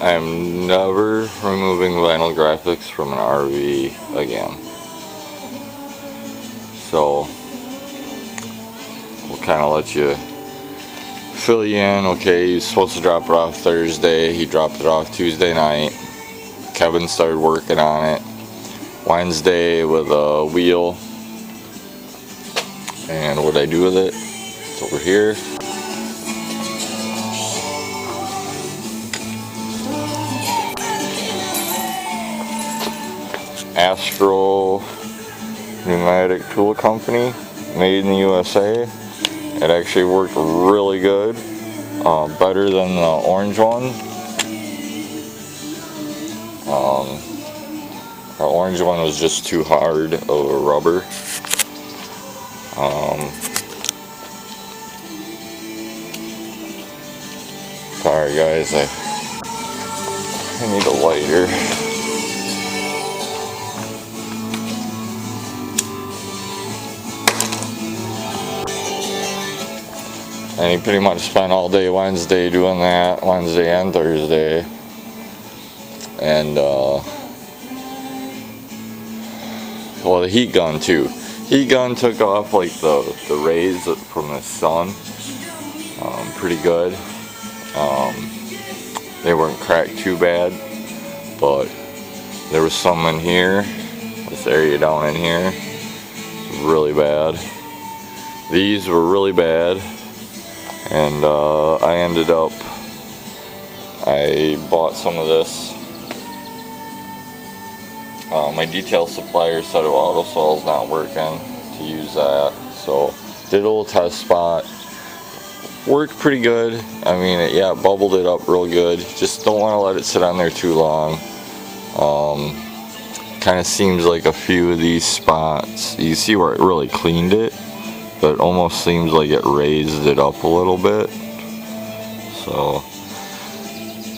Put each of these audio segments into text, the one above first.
I am never removing vinyl graphics from an RV again. So we'll kind of let you fill you in. Okay, he was supposed to drop it off Thursday. He dropped it off Tuesday night. Kevin started working on it Wednesday with a wheel. And what I do with it, it's over here. Astro pneumatic tool company, made in the USA. It actually worked really good, better than the orange one. The orange one was just too hard of a rubber. Sorry guys, I need a lighter. And he pretty much spent all day Wednesday doing that, Wednesday and Thursday. And well, the heat gun too. Heat gun took off like the rays from the sun pretty good. They weren't cracked too bad, but there was some in here, this area down in here, really bad. These were really bad, and I bought some of this. My detail supplier said AutoSol's not working to use that, so did a little test spot. Worked pretty good. I mean, it bubbled it up real good. Just don't want to let it sit on there too long. Kind of seems like a few of these spots, you see where it really cleaned it, but it almost seems like it raised it up a little bit. So,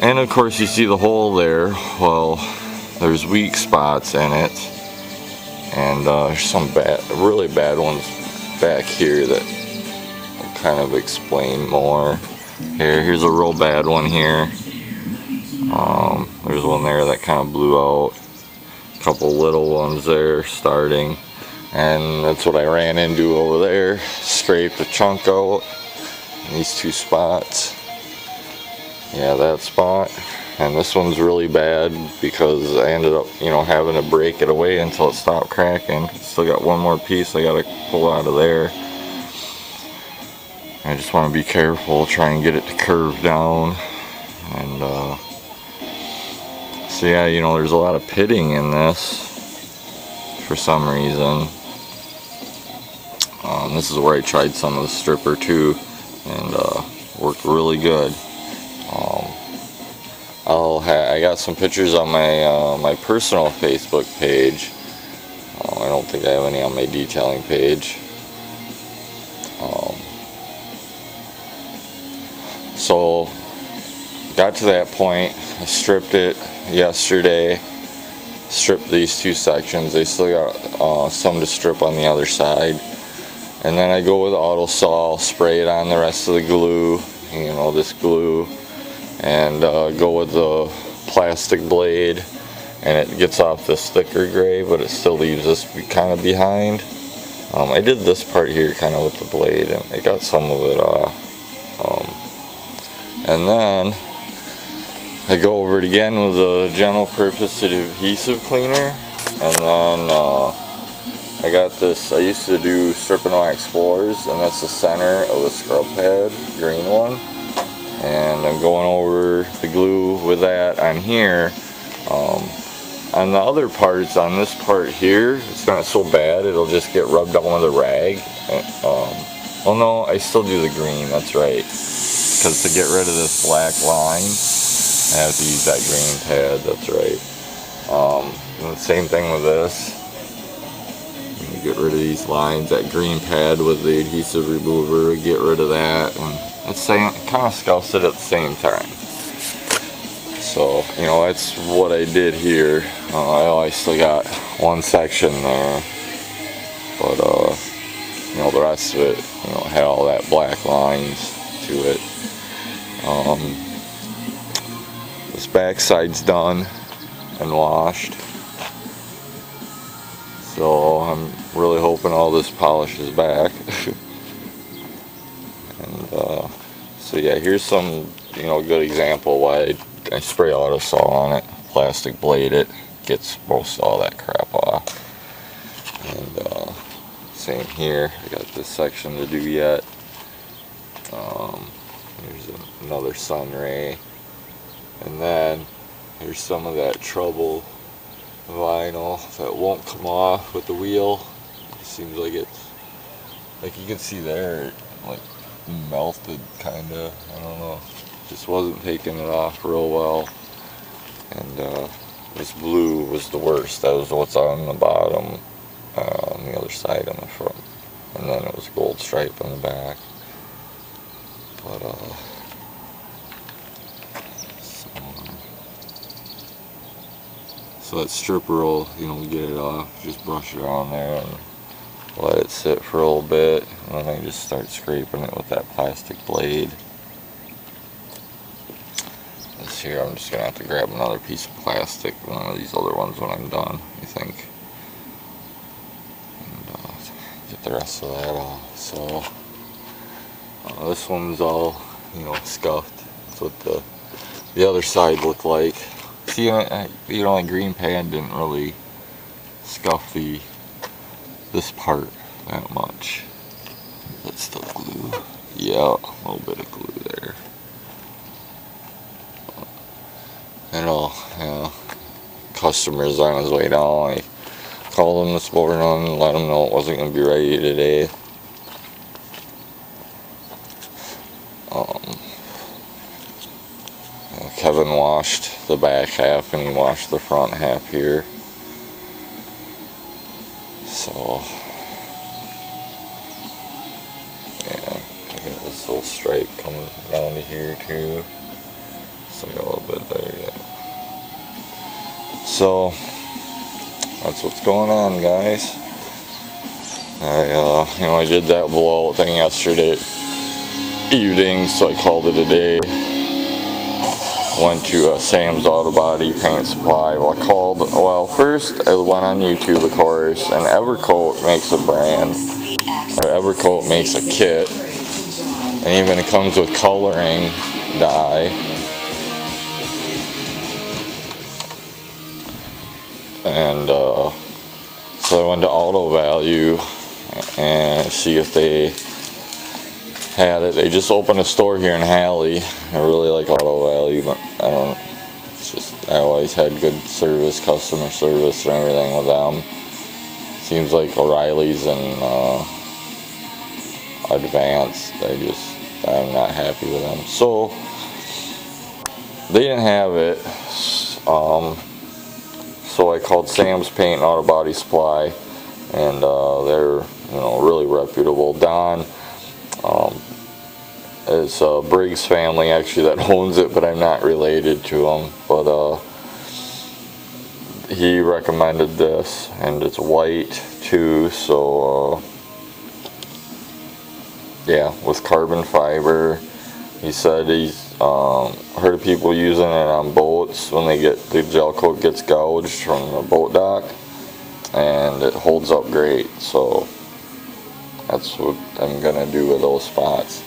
and of course you see the hole there. Well, there's weak spots in it, and there's some really bad ones back here that I'll kind of explain more. Here's a real bad one here. There's one there that kind of blew out. A couple little ones there starting, and that's what I ran into over there. Scraped a chunk out in these two spots. Yeah, that spot. And this one's really bad because I ended up, having to break it away until it stopped cracking. Still got one more piece I gotta pull out of there. I just want to be careful, try and get it to curve down. And so yeah, there's a lot of pitting in this for some reason. This is where I tried some of the stripper too, and worked really good. I got some pictures on my personal Facebook page. I don't think I have any on my detailing page. So got to that point. I stripped it yesterday. Stripped these two sections. They still got some to strip on the other side. And then I go with AutoSol, spray it on the rest of the glue. This glue. And go with the plastic blade, and it gets off this thicker gray, but it still leaves this kind of behind. I did this part here kind of with the blade, and I got some of it off. And then I go over it again with a general purpose adhesive cleaner, and then I got this. I used to do Strip and Wax floors, and that's the center of the scrub pad, green one. And I'm going over the glue with that on here. On the other parts, on this part here, it's not so bad. It'll just get rubbed on with a rag. Well, no, I still do the green. That's right. Because to get rid of this black line, I have to use that green pad. That's right. And the same thing with this. You get rid of these lines. That green pad with the adhesive remover. Get rid of that. And it's kind of scuffs it at the same time. So, that's what I did here. I still got one section there, but the rest of it, had all that black lines to it. This back side's done and washed. So I'm really hoping all this polishes back. And so yeah, here's some, good example why I spray Autosol on it. Plastic blade it, gets most all that crap off. And same here, I got this section to do yet. Here's another sun ray. And then here's some of that trouble vinyl that won't come off with the wheel. It seems like it's, like you can see there, like melted kinda, I don't know. Just wasn't taking it off real well. And this blue was the worst. That was what's on the bottom, on the other side on the front. And then it was gold stripe on the back. But so that stripper will, get it off. Just brush it on there and let it sit for a little bit. And then I just start scraping it with that plastic blade. This here, I'm just gonna have to grab another piece of plastic, one of these other ones when I'm done, I think. And get the rest of that off. So this one's all, scuffed. That's what the other side looked like. See, like green pan didn't really scuff this part that much. That's still glue. Yeah, a little bit of glue there. And customer's on his way down. I called him this morning and let him know it wasn't going to be ready today. Kevin washed the back half and he washed the front half here. So, yeah, I got this little stripe coming down to here too. So I got a little bit there yet. So, that's what's going on, guys. I did that blowout thing yesterday evening, so I called it a day. Went to Sam's Auto Body Paint Supply. First I went on YouTube, of course, and Evercoat makes a brand, or Evercoat makes a kit, and even it comes with coloring dye. And so I went to Auto Value and see if they had it. They just opened a store here in Halley. I really like Auto Value, but I always had good service, customer service and everything with them. Seems like O'Reilly's and Advanced, I'm not happy with them. So they didn't have it. So I called Sam's Paint and Auto Body Supply, and they're really reputable. Don, it's a Briggs family actually that owns it, but I'm not related to him. But he recommended this, and it's white too. So yeah, with carbon fiber. He said he's heard of people using it on boats when the gel coat gets gouged from the boat dock, and it holds up great. So that's what I'm gonna do with those spots.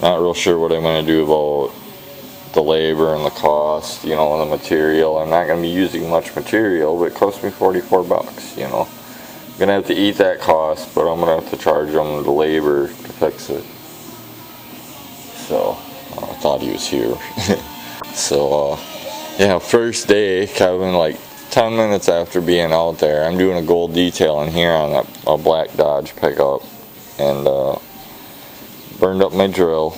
Not real sure what I'm gonna do about the labor and the cost, and the material. I'm not gonna be using much material, but it cost me 44 bucks. I'm gonna have to eat that cost, but I'm gonna have to charge them the labor to fix it. So I thought he was here. So yeah, first day, Kevin, like 10 minutes after being out there, I'm doing a gold detail in here on that black Dodge pickup, and burned up my drill.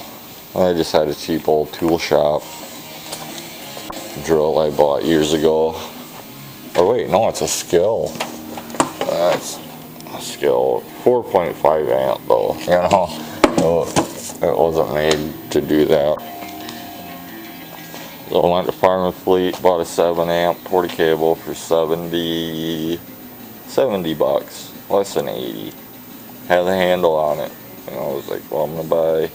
I just had a cheap old tool shop drill I bought years ago. Oh wait, no, it's a Skill. That's a Skill 4.5 amp though. It wasn't made to do that. So I went to Farm and Fleet, bought a 7 amp 40 cable for 70 bucks, less than 80. Had the handle on it. I was like, well, I'm gonna buy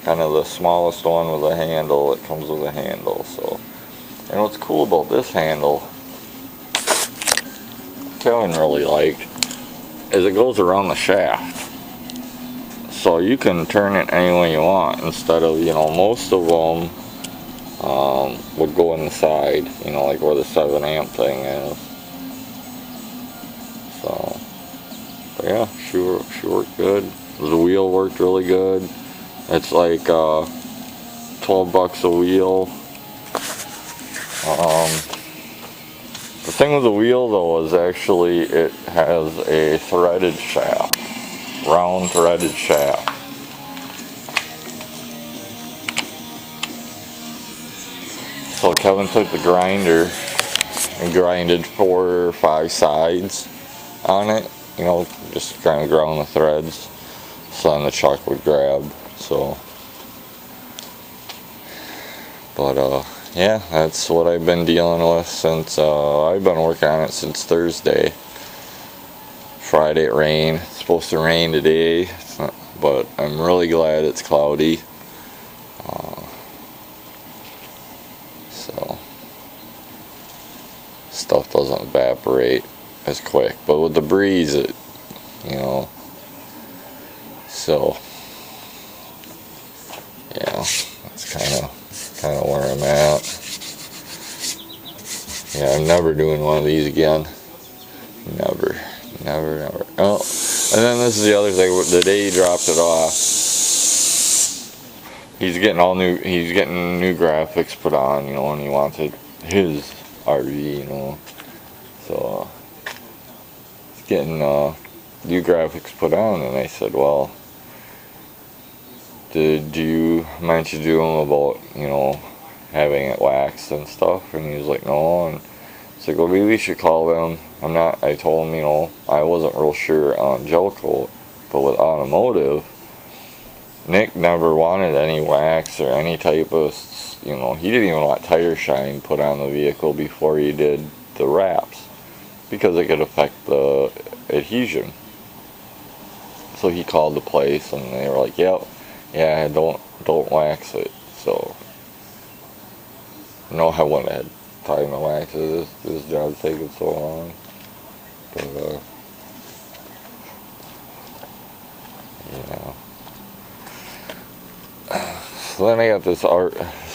kind of the smallest one with a handle. It comes with a handle. So, and what's cool about this handle, Kevin really liked, is it goes around the shaft. So you can turn it any way you want instead of, you know, most of them would go in the side, you know, like where the 7 amp thing is. So, but yeah, she worked good. The wheel worked really good. It's like 12 bucks a wheel. The thing with the wheel though is actually it has a threaded shaft, round threaded shaft. So Kevin took the grinder and grinded 4 or 5 sides on it, you know, just kind of ground the threads so then the chuck would grab. So, but yeah, that's what I've been dealing with since I've been working on it since Thursday. Friday it rained. It's supposed to rain today, but I'm really glad it's cloudy. So stuff doesn't evaporate as quick, but with the breeze, it, you know. So yeah, that's kind of where I'm at. Yeah, I'm never doing one of these again. Never. Oh, and then this is the other thing. The day he dropped it off, he's getting new graphics put on, you know, and he wanted his RV, you know. So he's getting new graphics put on, and I said, well, did you mention to him about, you know, having it waxed and stuff? And he was like, no. And it's like, well, maybe we should call them. I told him, you know, I wasn't real sure on gel coat, but with automotive, Nick never wanted any wax or any type of, you know, he didn't even want tire shine put on the vehicle before he did the wraps, because it could affect the adhesion. So he called the place and they were like, yep, yeah, don't wax it. So no, I wouldn't have had time to wax it. This job's taking so long. But yeah. So then I got this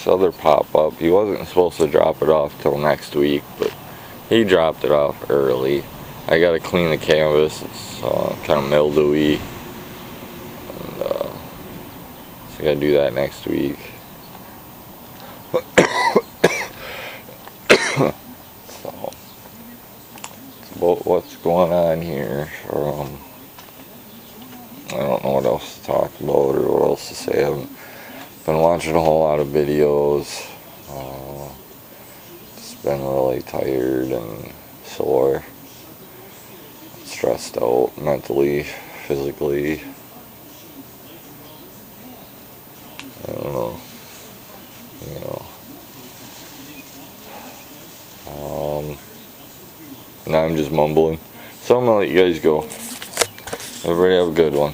other pop-up. He wasn't supposed to drop it off till next week, but he dropped it off early. I gotta clean the canvas. It's kind of mildewy. And, so I gotta do that next week. So, it's about what's going on here. I don't know what else to talk about or what else to say. I've been watching a whole lot of videos. Just been really tired and sore, stressed out mentally, physically. I don't know. You know. Now I'm just mumbling. So I'm gonna let you guys go. Everybody have a good one.